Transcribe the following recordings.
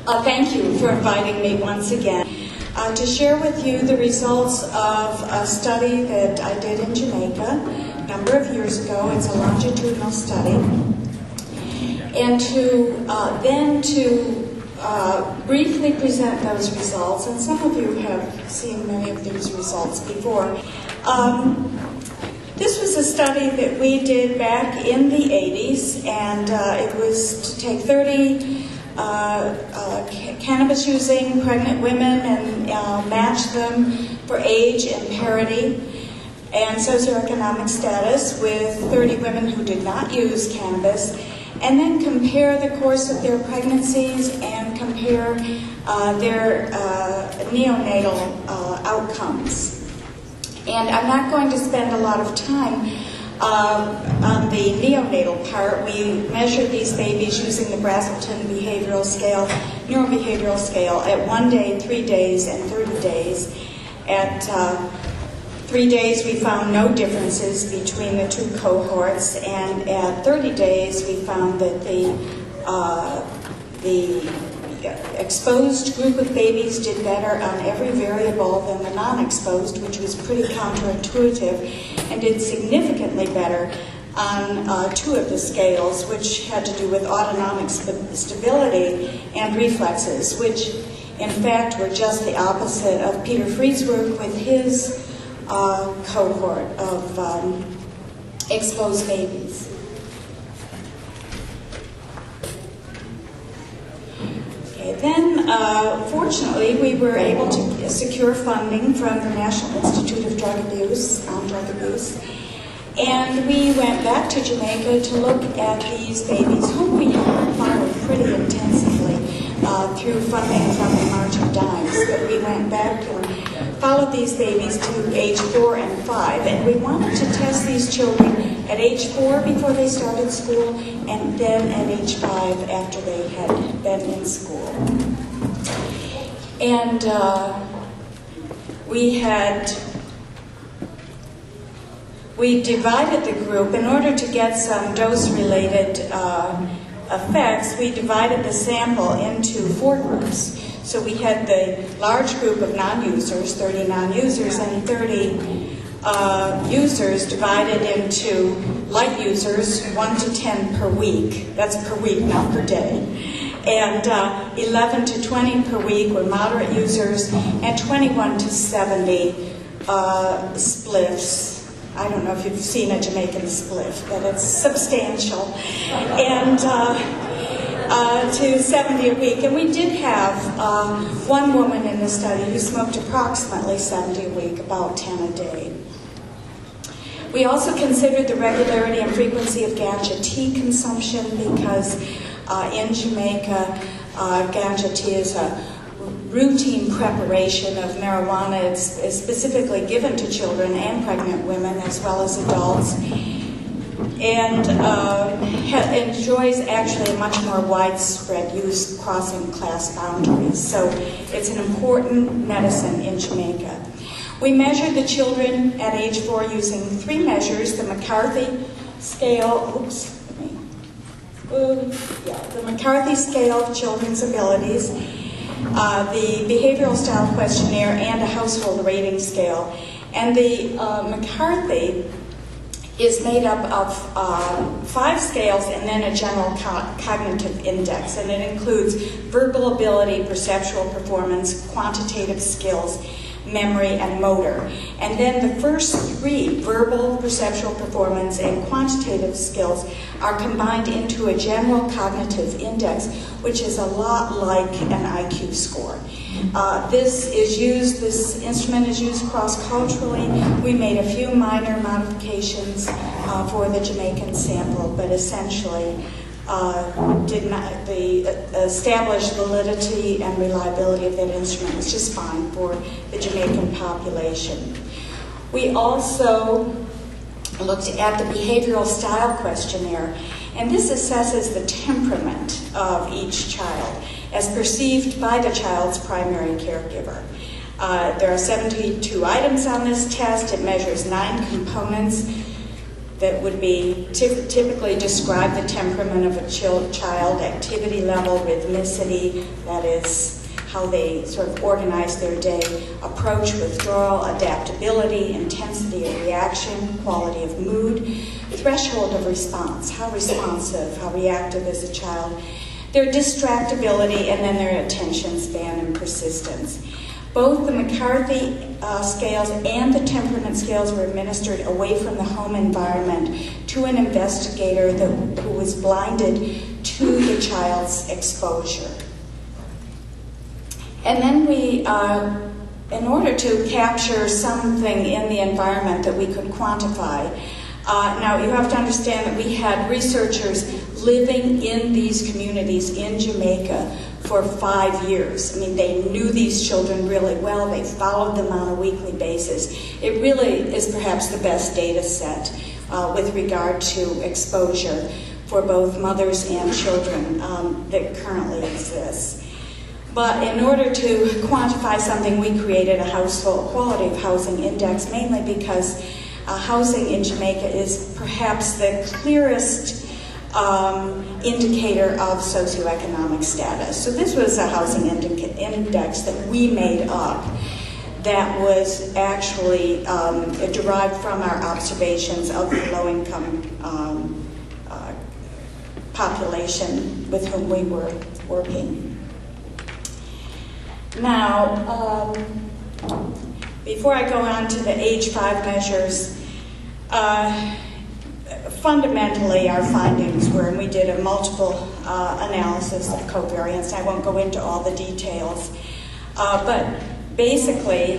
Thank you for inviting me once again to share with you the results of a study that I did in Jamaica a number of years ago. It's a longitudinal study. And to briefly present those results, and some of you have seen many of these results before. This was a study that we did back in the 80s, and it was to take 30 cannabis-using pregnant women and match them for age and parity and socioeconomic status with 30 women who did not use cannabis, and then compare the course of their pregnancies and compare their neonatal outcomes. And I'm not going to spend a lot of time on the neonatal part. We measured these babies using the Brazelton behavioral scale, neurobehavioral scale, at 1 day, 3 days, and 30 days. At 3 days, we found no differences between the two cohorts, and at 30 days, we found that the exposed group of babies did better on every variable than the non-exposed, which was pretty counterintuitive, and did significantly better on 2 of the scales, which had to do with autonomic stability and reflexes, which in fact were just the opposite of Peter Freed's work with his cohort of exposed babies. Then, fortunately, we were able to secure funding from the National Institute of Drug Abuse, and we went back to Jamaica to look at these babies, whom we had followed pretty intensively through funding from the March of Dimes. But we went back and followed these babies to age 4 and 5, and we wanted to test these children at age 4 before they started school, and then at age 5 after they had been in school. And we divided the group in order to get some dose-related effects. We divided the sample into 4 groups. So we had the large group of non-users, 30 non-users, and 30 users divided into light users, 1 to 10 per week. That's per week, not per day. And 11 to 20 per week were moderate users, and 21 to 70 spliffs. I don't know if you've seen a Jamaican spliff, but it's substantial. And to 70 a week. And we did have one woman in the study who smoked approximately 70 a week, about 10 a day. We also considered the regularity and frequency of ganja tea consumption because in Jamaica, ganja tea is a routine preparation of marijuana. It's specifically given to children and pregnant women as well as adults, and enjoys actually a much more widespread use crossing class boundaries. So it's an important medicine in Jamaica. We measured the children at age 4 using 3 measures: the McCarthy scale, the McCarthy scale of children's abilities, the behavioral style questionnaire, and a household rating scale. And the McCarthy is made up of 5 scales and then a general cognitive index, and it includes verbal ability, perceptual performance, quantitative skills, memory, and motor. And then the first 3, verbal, perceptual performance, and quantitative skills, are combined into a general cognitive index, which is a lot like an IQ score. This instrument is used cross-culturally. We made a few minor modifications for the Jamaican sample, but essentially the established validity and reliability of that instrument was just fine for the Jamaican population. We also looked at the behavioral style questionnaire, and this assesses the temperament of each child as perceived by the child's primary caregiver. There are 72 items on this test. It measures 9 components. that would be typically describe the temperament of a child, activity level, rhythmicity, that is how they sort of organize their day, approach, withdrawal, adaptability, intensity of reaction, quality of mood, threshold of response, how responsive, how reactive is a child, their distractibility, and then their attention span and persistence. Both the McCarthy scales and the temperament scales were administered away from the home environment to an investigator who was blinded to the child's exposure. And then we, in order to capture something in the environment that we could quantify, now you have to understand that we had researchers living in these communities in Jamaica for 5 years. I mean, they knew these children really well. They followed them on a weekly basis. It really is perhaps the best data set with regard to exposure for both mothers and children that currently exists. But in order to quantify something, we created a household quality of housing index, mainly because housing in Jamaica is perhaps the clearest indicator of socioeconomic status. So this was a housing index that we made up that was actually derived from our observations of the low-income population with whom we were working. Now, before I go on to the age 5 measures, fundamentally our findings were, and we did a multiple analysis of covariance. I won't go into all the details, but basically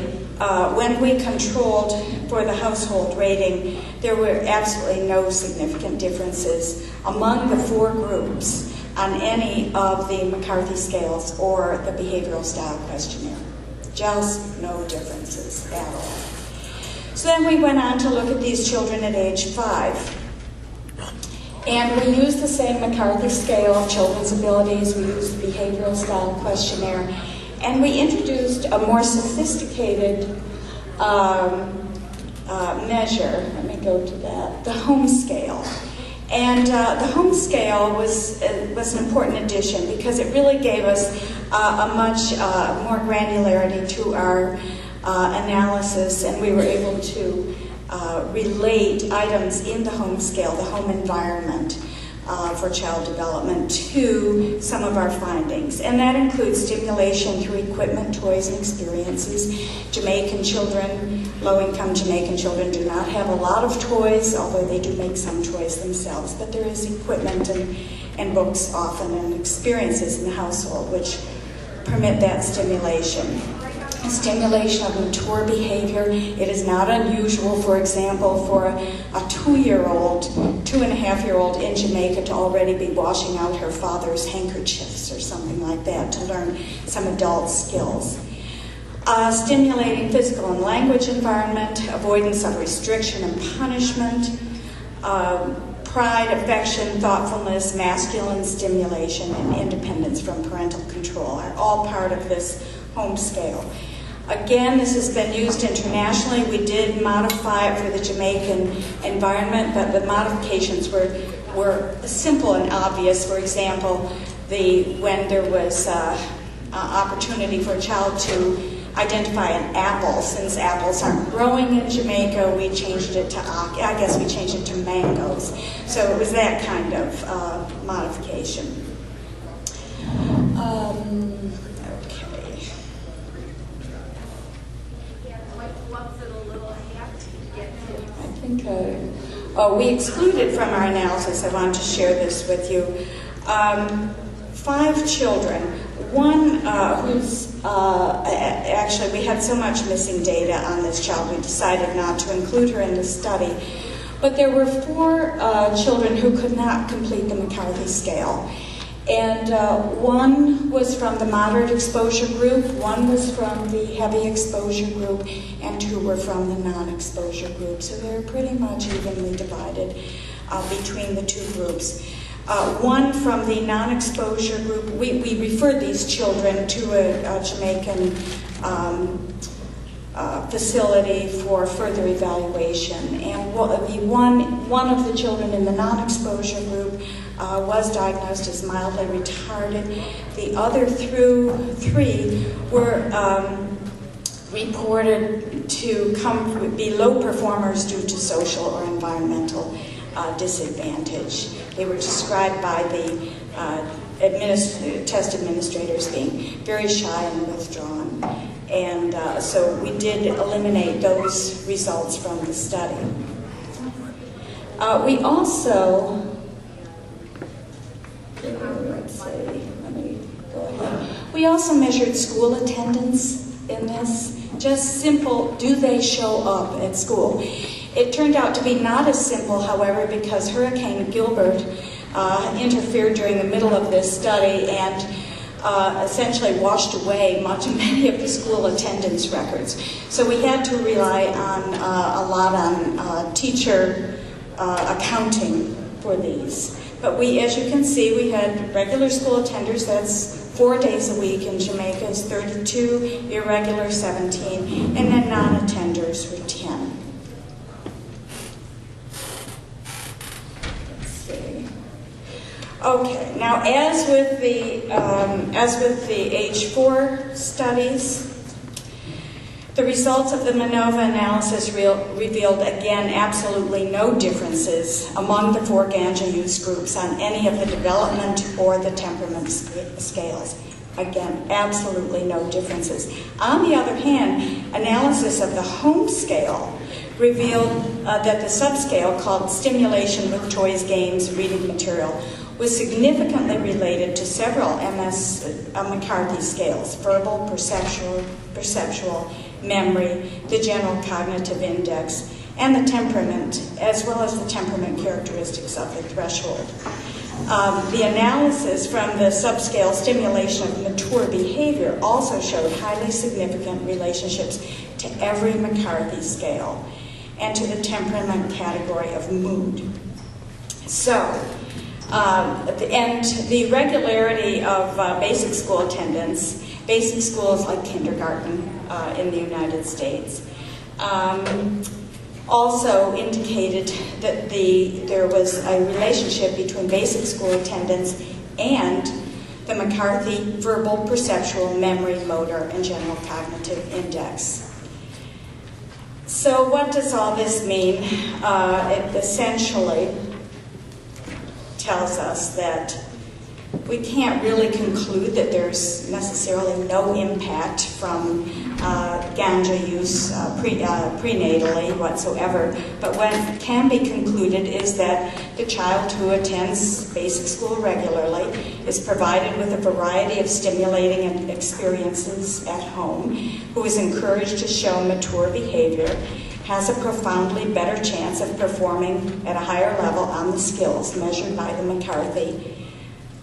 when we controlled for the household rating, there were absolutely no significant differences among the 4 groups on any of the McCarthy scales or the behavioral style questionnaire. Just no differences at all. So then we went on to look at these children at age 5. And we used the same McCarthy scale of children's abilities. We used the behavioral style questionnaire. And we introduced a more sophisticated measure. Let me go to that. The home scale. And the home scale was an important addition because it really gave us a much more granularity to our analysis, and we were able to relate items in the home scale, the home environment for child development, to some of our findings. And that includes stimulation through equipment, toys, and experiences. Jamaican children, low-income Jamaican children, do not have a lot of toys, although they do make some toys themselves. But there is equipment and books often and experiences in the household which permit that stimulation. Stimulation of mature behavior. It is not unusual, for example, for a 2-year-old, 2.5-year-old in Jamaica to already be washing out her father's handkerchiefs or something like that to learn some adult skills. Stimulating physical and language environment, avoidance of restriction and punishment, pride, affection, thoughtfulness, masculine stimulation, and independence from parental control are all part of this home scale. Again, this has been used internationally. We did modify it for the Jamaican environment, but the modifications were simple and obvious. For example, when there was opportunity for a child to identify an apple, since apples aren't growing in Jamaica, we changed it to mangoes. So it was that kind of modification. We excluded from our analysis, I want to share this with you, 5 children. One who's, actually we had so much missing data on this child, we decided not to include her in the study. But there were 4 children who could not complete the McCarthy scale. And one was from the moderate exposure group, one was from the heavy exposure group, and 2 were from the non-exposure group. So they're pretty much evenly divided between the 2 groups. One from the non-exposure group, we referred these children to a Jamaican facility for further evaluation. And one of the children in the non-exposure group was diagnosed as mildly retarded. The other three were reported to be low performers due to social or environmental disadvantage. They were described by the test administrators being very shy and withdrawn. And so we did eliminate those results from the study. We also, we also measured school attendance in this. Just simple, do they show up at school? It turned out to be not as simple, however, because Hurricane Gilbert interfered during the middle of this study and essentially washed away many of the school attendance records. So we had to rely on a lot on teacher accounting for these. But as you can see, we had regular school attenders, that's 4 days a week in Jamaica is 32, irregular 17, and then non-attenders were 10. Let's see. Okay, now as with the age 4 studies, the results of the MANOVA analysis revealed, again, absolutely no differences among the 4 ganja use groups on any of the development or the temperament scales. Again, absolutely no differences. On the other hand, analysis of the home scale revealed that the subscale, called stimulation with toys, games, reading material, was significantly related to several McCarthy scales: verbal, perceptual, memory, the general cognitive index, and the temperament, as well as the temperament characteristics of the threshold. The analysis from the subscale stimulation of mature behavior also showed highly significant relationships to every McCarthy scale and to the temperament category of mood. So, and the regularity of basic school attendance, basic schools like kindergarten in the United States, also indicated that there was a relationship between basic school attendance and the McCarthy verbal, perceptual, memory, motor, and general cognitive index. So what does all this mean? It essentially tells us that we can't really conclude that there's necessarily no impact from ganja use prenatally whatsoever, but what can be concluded is that the child who attends basic school regularly is provided with a variety of stimulating experiences at home, who is encouraged to show mature behavior, has a profoundly better chance of performing at a higher level on the skills measured by the McCarthy,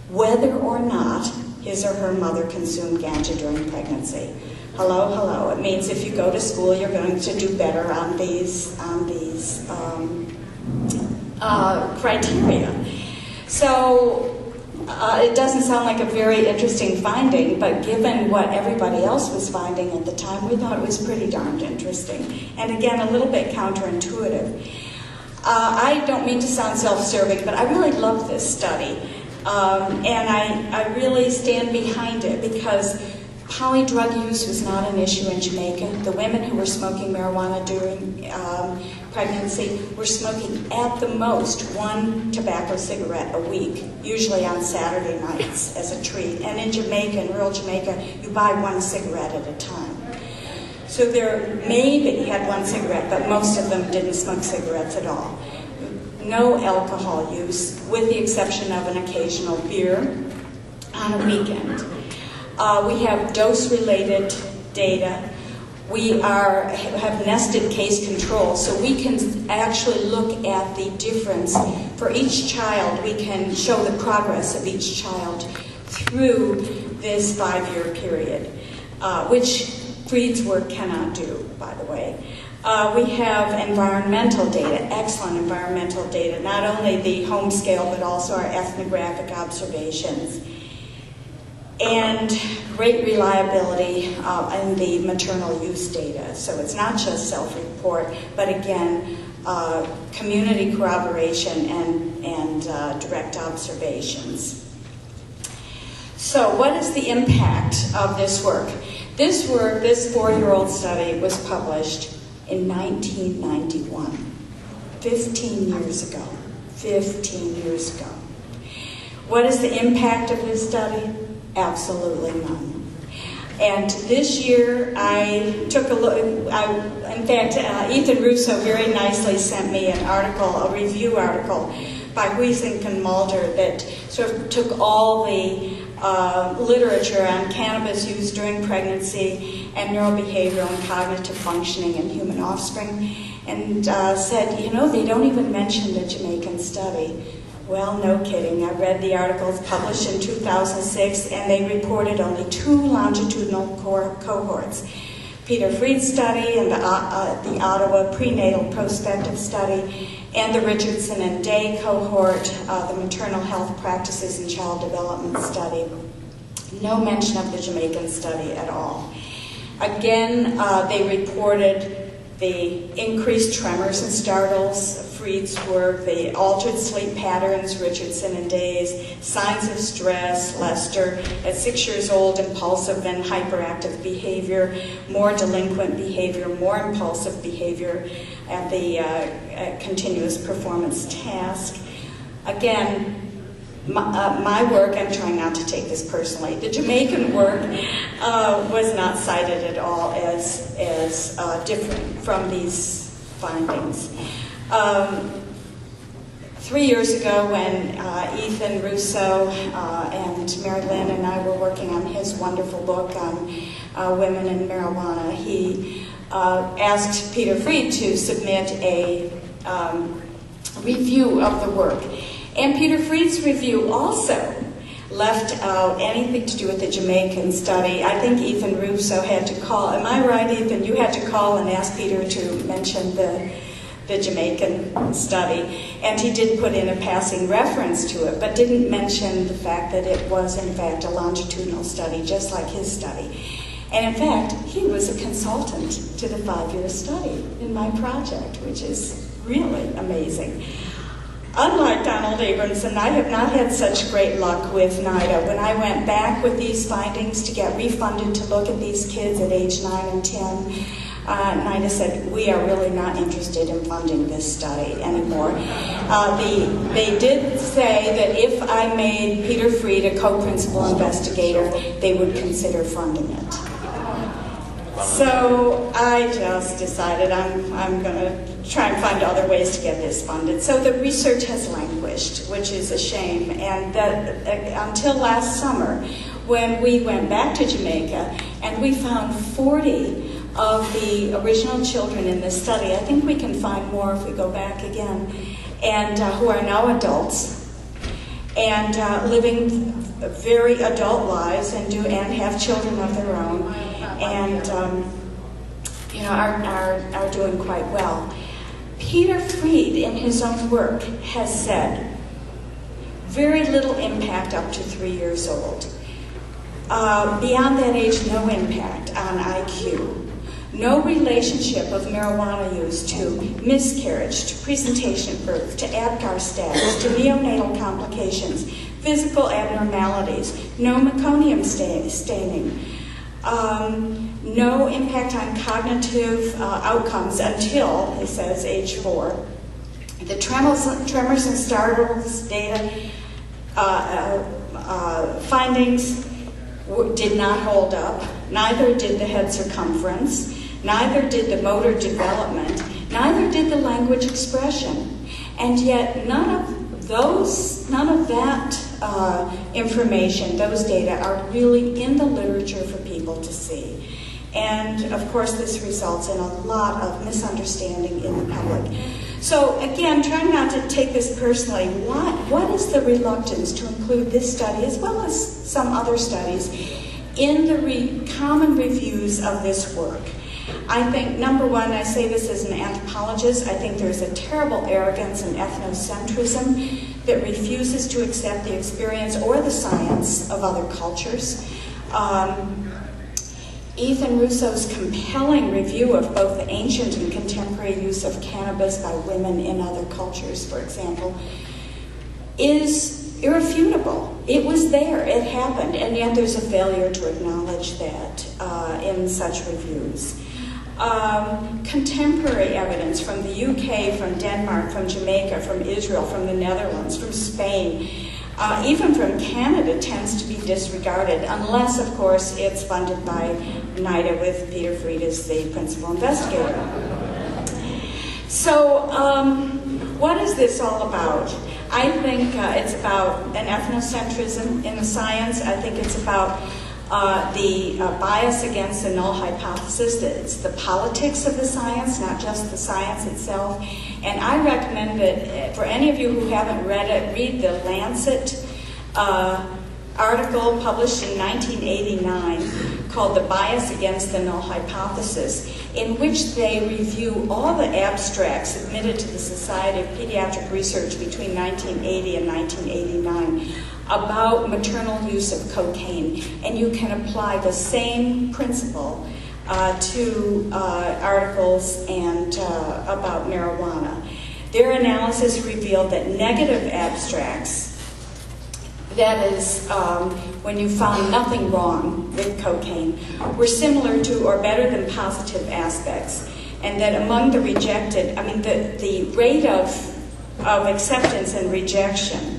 whether or not his or her mother consumed ganja during pregnancy. Hello, hello. It means if you go to school, you're going to do better on these criteria. So it doesn't sound like a very interesting finding, but given what everybody else was finding at the time, we thought it was pretty darned interesting. And again, a little bit counterintuitive. I don't mean to sound self-serving, but I really love this study. And I really stand behind it because polydrug use was not an issue in Jamaica. The women who were smoking marijuana during pregnancy were smoking at the most 1 tobacco cigarette a week, usually on Saturday nights as a treat. And in Jamaica, in rural Jamaica, you buy 1 cigarette at a time. So there maybe had 1 cigarette, but most of them didn't smoke cigarettes at all. No alcohol use, with the exception of an occasional beer on a weekend. We have dose-related data. We have nested case control, so we can actually look at the difference for each child. We can show the progress of each child through this 5-year period, which Freed's work cannot do, by the way. We have environmental data, excellent environmental data, not only the home scale, but also our ethnographic observations. and great reliability in the maternal use data. So it's not just self-report, but again, community corroboration and direct observations. So what is the impact of this work? This work, this 4-year-old study, was published in 1991, 15 years ago. 15 years ago. What is the impact of this study? Absolutely none. And this year I took a look, in fact, Ethan Russo very nicely sent me an article, a review article by Huizink and Mulder that sort of took all the literature on cannabis use during pregnancy and neurobehavioral and cognitive functioning in human offspring and said, you know, they don't even mention the Jamaican study. Well, no kidding. I read the articles published in 2006, and they reported only 2 longitudinal cohorts. Peter Fried's study and the Ottawa prenatal prospective study, and the Richardson and Day cohort, the maternal health practices and child development study. No mention of the Jamaican study at all. Again, they reported the increased tremors and startles, Fried's work, the altered sleep patterns, Richardson and Day's, signs of stress, Lester, at 6 years old, impulsive and hyperactive behavior, more delinquent behavior, more impulsive behavior at the continuous performance task. Again, my work, I'm trying not to take this personally, the Jamaican work was not cited at all as different from these findings. 3 years ago when Ethan Russo and Mary Lynn and I were working on his wonderful book on women and marijuana, he asked Peter Fried to submit a review of the work. And Peter Fried's review also left out anything to do with the Jamaican study. I think Ethan Russo had to call. Am I right, Ethan? You had to call and ask Peter to mention the Jamaican study. And he did put in a passing reference to it, but didn't mention the fact that it was, in fact, a longitudinal study, just like his study. And in fact, he was a consultant to the 5-year study in my project, which is really amazing. Unlike Donald Abramson, I have not had such great luck with NIDA. When I went back with these findings to get refunded to look at these kids at age 9 and 10, NIDA said, we are really not interested in funding this study anymore. They did say that if I made Peter Fried a co-principal investigator, they would consider funding it. So I just decided I'm going to try and find other ways to get this funded. So the research has languished, which is a shame. And that, until last summer, when we went back to Jamaica and we found 40 of the original children in this study. I think we can find more if we go back again, and who are now adults and living very adult lives and have children of their own, and are doing quite well. Peter Fried, in his own work, has said very little impact up to 3 years old. Beyond that age, no impact on IQ. No relationship of marijuana use to miscarriage, to presentation birth, to APGAR status, to neonatal complications, physical abnormalities, no meconium staining, no impact on cognitive outcomes until, he says, age 4. The tremors and startles data findings did not hold up. Neither did the head circumference. Neither did the motor development. Neither did the language expression. And yet none of that information, those data, are really in the literature for people to see. And of course this results in a lot of misunderstanding in the public. So again, trying not to take this personally, what is the reluctance to include this study as well as some other studies in the common reviews of this work? I think, number one, I say this as an anthropologist, I think there's a terrible arrogance and ethnocentrism that refuses to accept the experience or the science of other cultures. Ethan Russo's compelling review of both the ancient and contemporary use of cannabis by women in other cultures, for example, is irrefutable. It was there, it happened, and yet there's a failure to acknowledge that in such reviews. Contemporary evidence from the UK, from Denmark, from Jamaica, from Israel, from the Netherlands, from Spain, even from Canada tends to be disregarded, unless, of course, it's funded by NIDA with Peter Fried as the principal investigator. So, what is this all about? I think it's about an ethnocentrism in the science. I think it's about the bias against the null hypothesis. It's the politics of the science, not just the science itself. And I recommend that for any of you who haven't read it, read the Lancet article published in 1989 called The Bias Against the Null Hypothesis, in which they review all the abstracts submitted to the Society of Pediatric Research between 1980 and 1989 about maternal use of cocaine. And you can apply the same principle to articles and about marijuana. Their analysis revealed that negative abstracts, that is, when you found nothing wrong with cocaine, were similar to or better than positive aspects. And that among the rejected, I mean, the rate of acceptance and rejection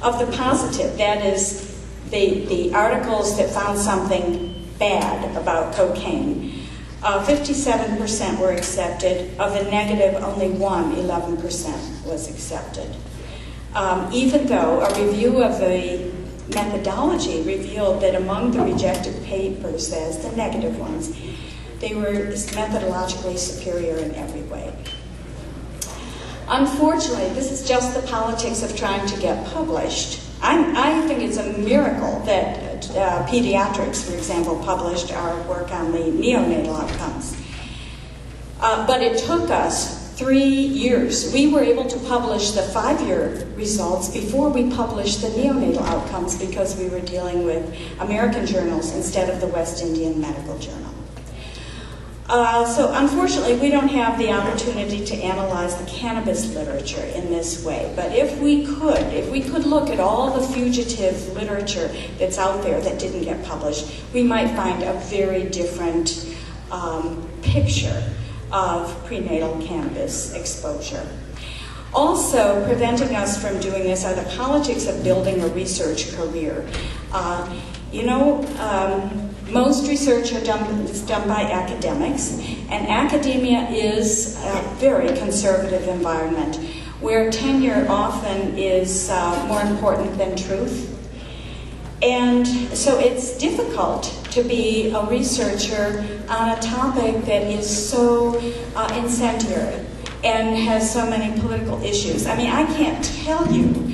of the positive, that is, the articles that found something bad about cocaine, 57% were accepted. Of the negative, only 11% was accepted. Even though a review of the methodology revealed that among the rejected papers, as the negative ones, they were methodologically superior in every way. Unfortunately, this is just the politics of trying to get published. I think it's a miracle that Pediatrics, for example, published our work on the neonatal outcomes. But it took us 3 years. We were able to publish the 5-year results before we published the neonatal outcomes because we were dealing with American journals instead of the West Indian Medical Journal. So unfortunately, we don't have the opportunity to analyze the cannabis literature in this way. But if we could look at all the fugitive literature that's out there that didn't get published, we might find a very different picture of prenatal cannabis exposure. Also, preventing us from doing this are the politics of building a research career. Most research is done by academics, and academia is a very conservative environment where tenure often is more important than truth. And so it's difficult to be a researcher on a topic that is so incendiary and has so many political issues. I mean, I can't tell you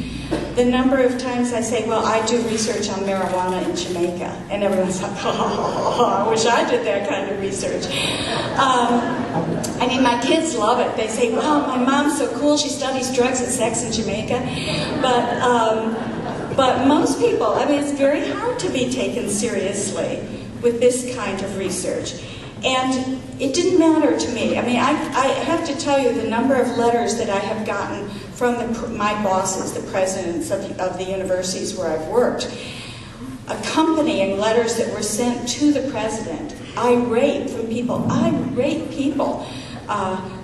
the number of times I say, well, I do research on marijuana in Jamaica. And everyone's like, oh, I wish I did that kind of research. I mean, my kids love it. They say, wow, my mom's so cool. She studies drugs and sex in Jamaica. But most people, I mean, it's very hard to be taken seriously with this kind of research. And it didn't matter to me. I mean, I have to tell you the number of letters that I have gotten from my bosses, the presidents of the universities where I've worked, accompanying letters that were sent to the president, irate people,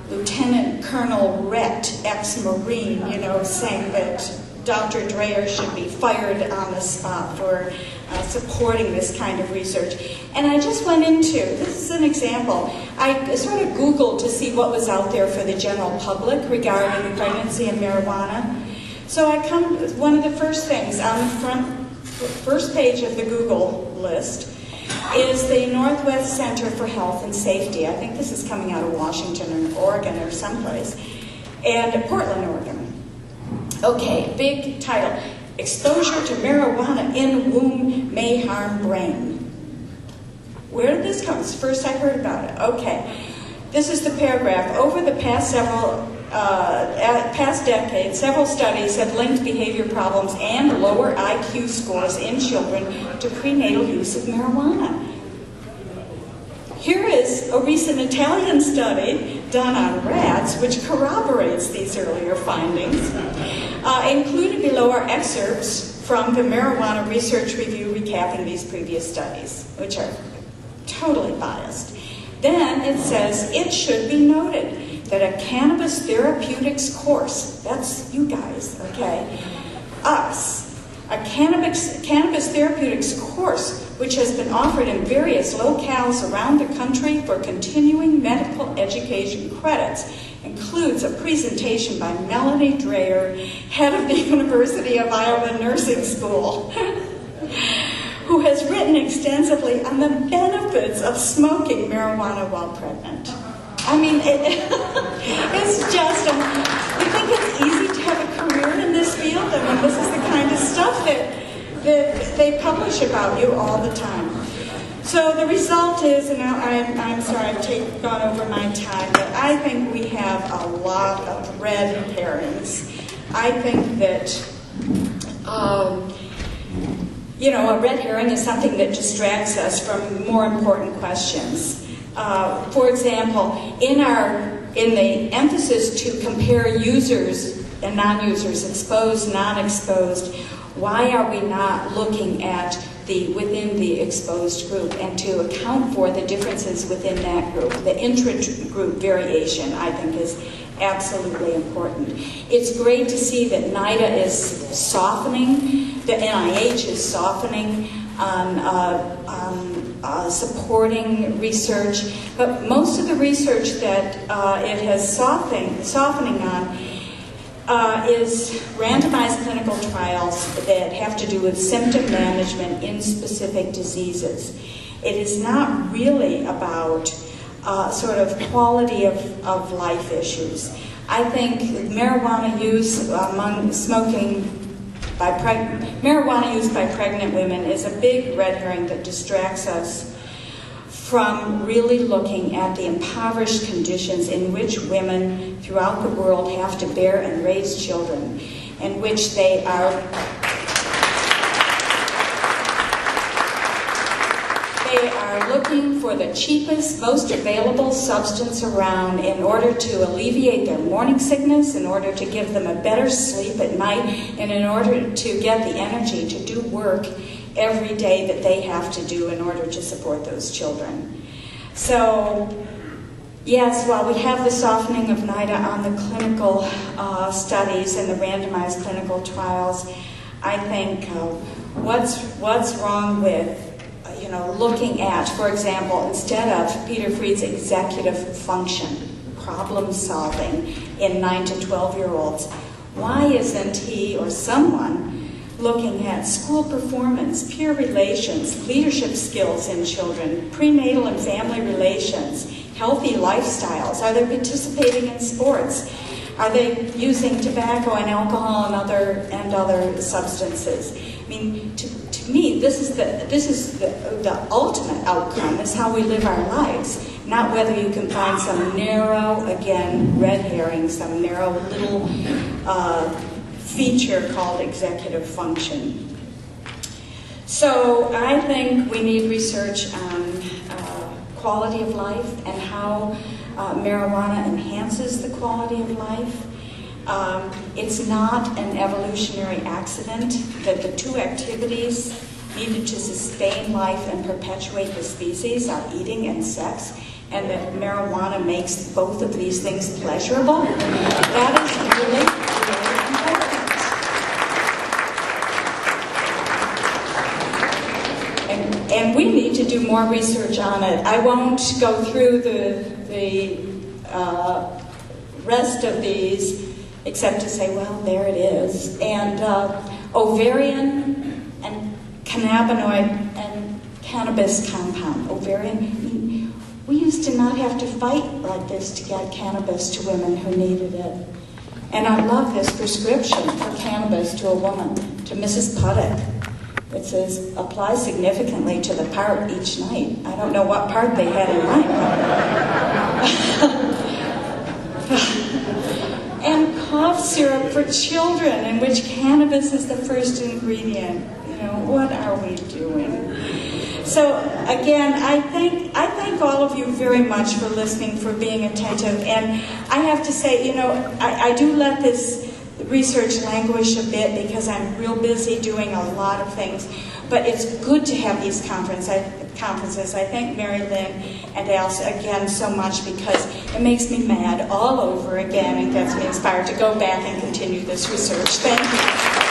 Lieutenant Colonel Rhett, ex-Marine, saying that Dr. Dreher should be fired on the spot for supporting this kind of research. And I just went into, this is an example, I sort of Googled to see what was out there for the general public regarding the pregnancy and marijuana. So one of the first things on the first page of the Google list is the Northwest Center for Health and Safety. I think this is coming out of Washington or Oregon or someplace, and Portland, Oregon. Okay, big title, exposure to marijuana in womb may harm brain. Where did this comes. First I heard about it. Okay. This is the paragraph. Over the past decade, several studies have linked behavior problems and lower IQ scores in children to prenatal use of marijuana. Here is a recent Italian study done on rats which corroborates these earlier findings. Included below are excerpts from the Marijuana Research Review recapping these previous studies, which are totally biased. Then it says, it should be noted that a cannabis therapeutics course, that's you guys, okay, us, a cannabis therapeutics course which has been offered in various locales around the country for continuing medical education credits, includes a presentation by Melanie Dreher, head of the University of Iowa Nursing School, who has written extensively on the benefits of smoking marijuana while pregnant. I mean, it's just, you think it's easy to have a career in this field? I mean, this is the kind of stuff that they publish about you all the time. So the result is, and I'm sorry I've gone over my time, but I think we have a lot of red herrings. I think that, a red herring is something that distracts us from more important questions. For example, in the emphasis to compare users and non-users, exposed, non-exposed, why are we not looking at within the exposed group and to account for the differences within that group? The intra-group variation, I think, is absolutely important. It's great to see that NIDA is softening, the NIH is softening on supporting research, but most of the research that it has softening on is randomized clinical trials that have to do with symptom management in specific diseases. It is not really about sort of quality of life issues. I think marijuana use marijuana use by pregnant women is a big red herring that distracts us from really looking at the impoverished conditions in which women throughout the world have to bear and raise children, in which they are looking for the cheapest, most available substance around in order to alleviate their morning sickness, in order to give them a better sleep at night, and in order to get the energy to do work every day that they have to do in order to support those children. So, yes, while we have the softening of NIDA on the clinical studies and the randomized clinical trials, I think what's wrong with looking at, for example, instead of Peter Fried's executive function, problem solving in 9 to 12-year-olds, why isn't he or someone looking at school performance, peer relations, leadership skills in children, prenatal and family relations, healthy lifestyles? Are they participating in sports? Are they using tobacco and alcohol and other substances? I mean, to me, this is the ultimate outcome, is how we live our lives, not whether you can find some narrow, again, red herring, some narrow little feature called executive function. So I think we need research on quality of life and how marijuana enhances the quality of life. It's not an evolutionary accident that the two activities needed to sustain life and perpetuate the species are eating and sex, and that marijuana makes both of these things pleasurable. That is really, really important. And we need to do more research on it. I won't go through the rest of these, except to say, well, there it is. And ovarian and cannabinoid and cannabis compound. Ovarian, we used to not have to fight like this to get cannabis to women who needed it. And I love this prescription for cannabis to a woman, to Mrs. Puttick. It says, apply significantly to the part each night. I don't know what part they had in mind. And cough syrup for children, in which cannabis is the first ingredient. You know, what are we doing? So again, I thank all of you very much for listening, for being attentive. And I have to say, you know, I do let this research languish a bit because I'm real busy doing a lot of things. But it's good to have these conferences. I thank Mary Lynn and Alice again so much, because it makes me mad all over again and gets me inspired to go back and continue this research. Thank you.